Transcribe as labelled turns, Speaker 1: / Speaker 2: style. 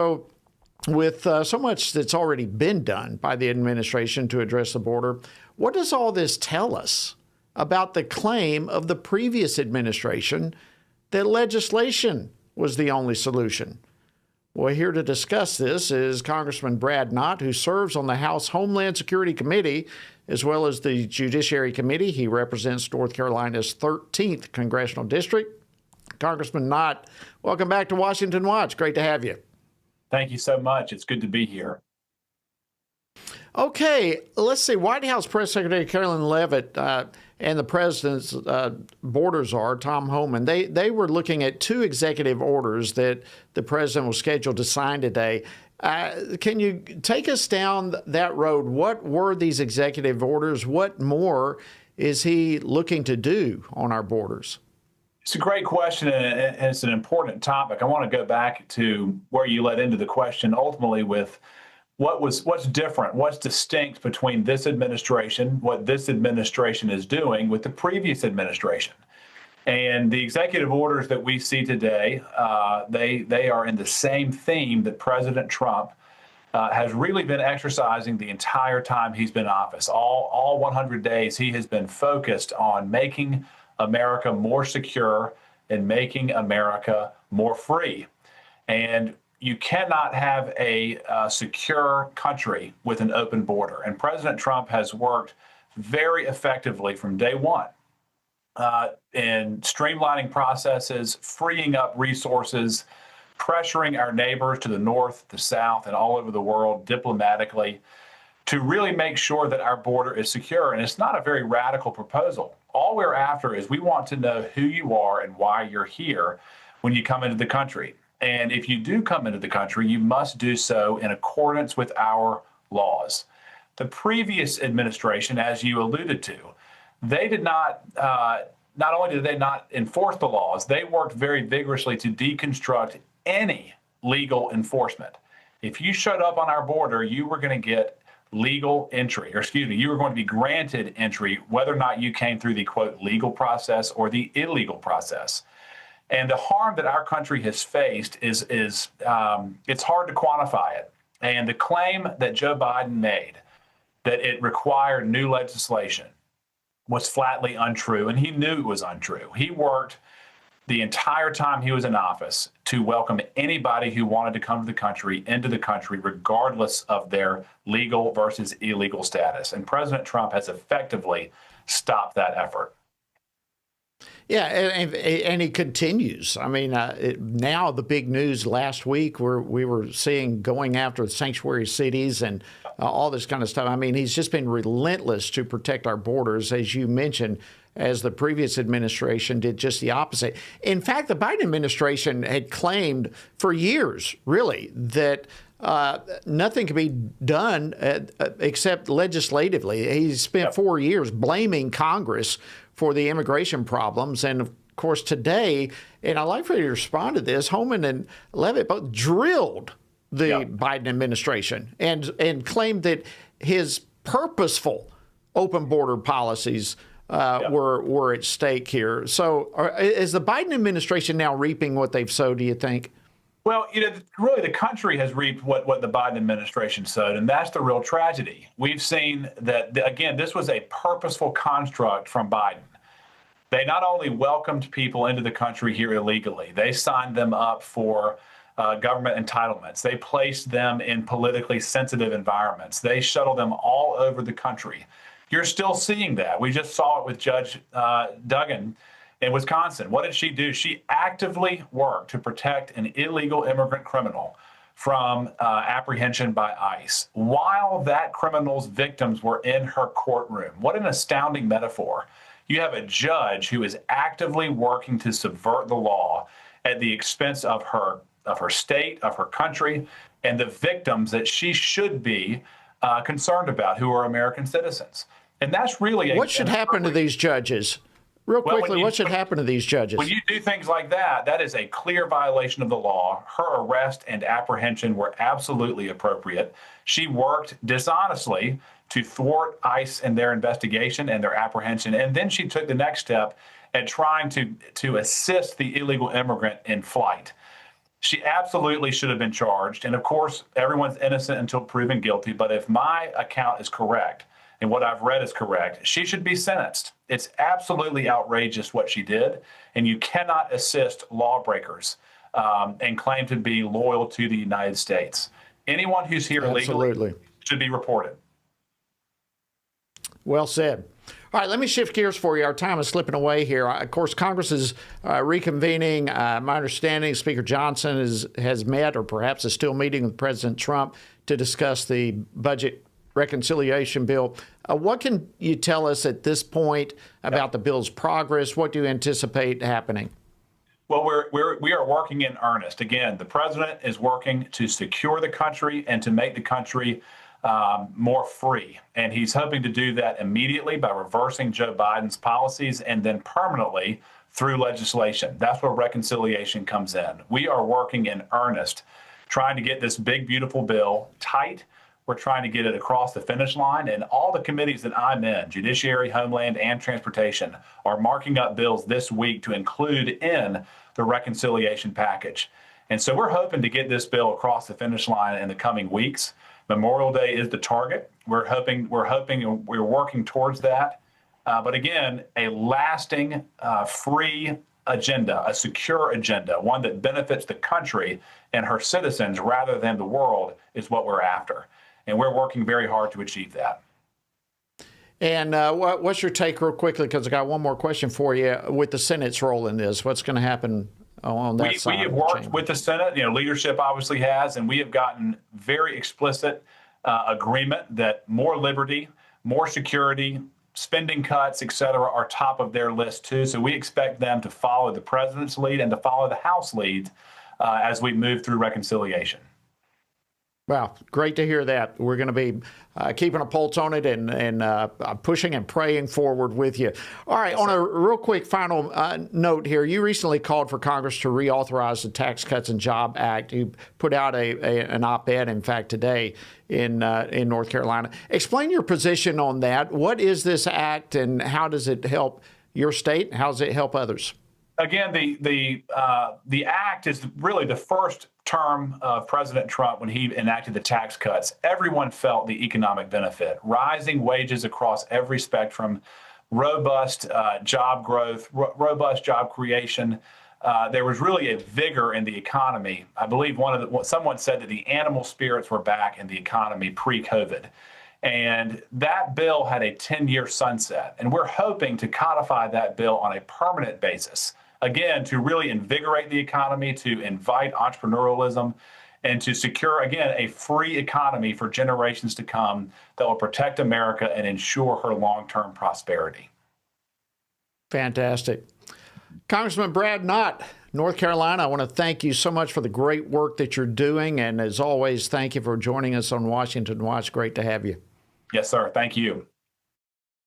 Speaker 1: So, with so much that's already been done by the administration to address the border, what does all this tell us about the claim of the previous administration that legislation was the only solution? Well, here to discuss this is Congressman Brad Knott, who serves on the House Homeland Security Committee as well as the Judiciary Committee. He represents North Carolina's 13th Congressional District. Congressman Knott, welcome back to Washington Watch. Great to have you.
Speaker 2: Thank you so much. It's good to be here.
Speaker 1: Okay, let's see. White House Press Secretary Carolyn Leavitt and the president's border czar, Tom Homan, they were looking at two executive orders that the president was scheduled to sign today. Can you take us down that road? What were these executive orders? What more is he looking to do on our borders?
Speaker 2: It's a great question, and it's an important topic. I want to go back to where you led into the question, ultimately with what's different, what's distinct between this administration, what this administration is doing with the previous administration. And the executive orders that we see today, they are in the same theme that President Trump has really been exercising the entire time he's been in office. All 100 days, he has been focused on making America more secure and making America more free. And you cannot have a secure country with an open border. And President Trump has worked very effectively from day one in streamlining processes, freeing up resources, pressuring our neighbors to the north, the south, and all over the world diplomatically to really make sure that our border is secure. And it's not a very radical proposal. All we're after is we want to know who you are and why you're here when you come into the country. And if you do come into the country, you must do so in accordance with our laws. The previous administration, as you alluded to, they did not only did they not enforce the laws, they worked very vigorously to deconstruct any legal enforcement. If you showed up on our border, you were going to get legal entry, or excuse me, you were going to be granted entry, whether or not you came through the, quote, legal process or the illegal process. And the harm that our country has faced is it's hard to quantify it. And the claim that Joe Biden made that it required new legislation was flatly untrue, and he knew it was untrue. He worked the entire time he was in office to welcome anybody who wanted to come to the country into the country, regardless of their legal versus illegal status. And President Trump has effectively stopped that effort.
Speaker 1: Yeah, and he continues. I mean, now the big news last week where we were seeing going after the sanctuary cities and all this kind of stuff. I mean, he's just been relentless to protect our borders, as you mentioned, as the previous administration did just the opposite. In fact, the Biden administration had claimed for years, really, that nothing can be done except legislatively. He spent 4 years blaming Congress for the immigration problems. And of course, today, and I'd like for you to respond to this, Homan and Leavitt both drilled the Biden administration and claimed that his purposeful open border policies were at stake here. So is the Biden administration now reaping what they've sowed, do you think?
Speaker 2: Well, really the country has reaped what the Biden administration sowed, and that's the real tragedy. We've seen that, again, this was a purposeful construct from Biden. They not only welcomed people into the country here illegally, they signed them up for government entitlements. They placed them in politically sensitive environments. They shuttled them all over the country. You're still seeing that. We just saw it with Judge Duggan in Wisconsin. What did she do? She actively worked to protect an illegal immigrant criminal from apprehension by ICE while that criminal's victims were in her courtroom. What an astounding metaphor. You have a judge who is actively working to subvert the law at the expense of her state, of her country, and the victims that she should be concerned about, who are American citizens. And that's really
Speaker 1: what should happen to these judges? Real quickly, what should happen to these judges?
Speaker 2: When you do things like that, that is a clear violation of the law. Her arrest and apprehension were absolutely appropriate. She worked dishonestly to thwart ICE in their investigation and their apprehension. And then she took the next step at trying to assist the illegal immigrant in flight. She absolutely should have been charged. And of course, everyone's innocent until proven guilty. But if my account is correct and what I've read is correct, she should be sentenced. It's absolutely outrageous what she did. And you cannot assist lawbreakers and claim to be loyal to the United States. Anyone who's here illegally should be reported.
Speaker 1: Well said. All right, let me shift gears for you. Our time is slipping away here. Of course, Congress is reconvening. My understanding, Speaker Johnson has met or perhaps is still meeting with President Trump to discuss the budget reconciliation bill. What can you tell us at this point about the bill's progress? What do you anticipate happening?
Speaker 2: Well, we are working in earnest. Again, the president is working to secure the country and to make the country more free. And he's hoping to do that immediately by reversing Joe Biden's policies and then permanently through legislation. That's where reconciliation comes in. We are working in earnest, trying to get this big, beautiful bill tight. We're trying to get it across the finish line. And all the committees that I'm in, Judiciary, Homeland, and Transportation, are marking up bills this week to include in the reconciliation package. And so we're hoping to get this bill across the finish line in the coming weeks. Memorial Day is the target. We're working towards that. But again, a lasting, free agenda, a secure agenda, one that benefits the country and her citizens rather than the world is what we're after. And we're working very hard to achieve that.
Speaker 1: And what's your take real quickly, because I got one more question for you, with the Senate's role in this? What's going to happen on that side?
Speaker 2: We have worked with the Senate, leadership obviously has, and we have gotten very explicit agreement that more liberty, more security, spending cuts, et cetera, are top of their list too. So we expect them to follow the president's lead and to follow the House lead as we move through reconciliation.
Speaker 1: Well, great to hear that. We're going to be keeping a pulse on it and pushing and praying forward with you. All right, on a real quick final note here, you recently called for Congress to reauthorize the Tax Cuts and Jobs Act. You put out an op-ed, in fact, today in North Carolina. Explain your position on that. What is this act, and how does it help your state? How does it help others?
Speaker 2: Again, the act is really the first term of President Trump when he enacted the tax cuts. Everyone felt the economic benefit, rising wages across every spectrum, robust job growth, robust job creation. There was really a vigor in the economy. I believe someone said that the animal spirits were back in the economy pre-COVID. And that bill had a 10-year sunset. And we're hoping to codify that bill on a permanent basis. Again, to really invigorate the economy, to invite entrepreneurialism, and to secure, again, a free economy for generations to come that will protect America and ensure her long-term prosperity.
Speaker 1: Fantastic. Congressman Brad Knott, North Carolina, I want to thank you so much for the great work that you're doing. And as always, thank you for joining us on Washington Watch. Great to have you.
Speaker 2: Yes, sir. Thank you.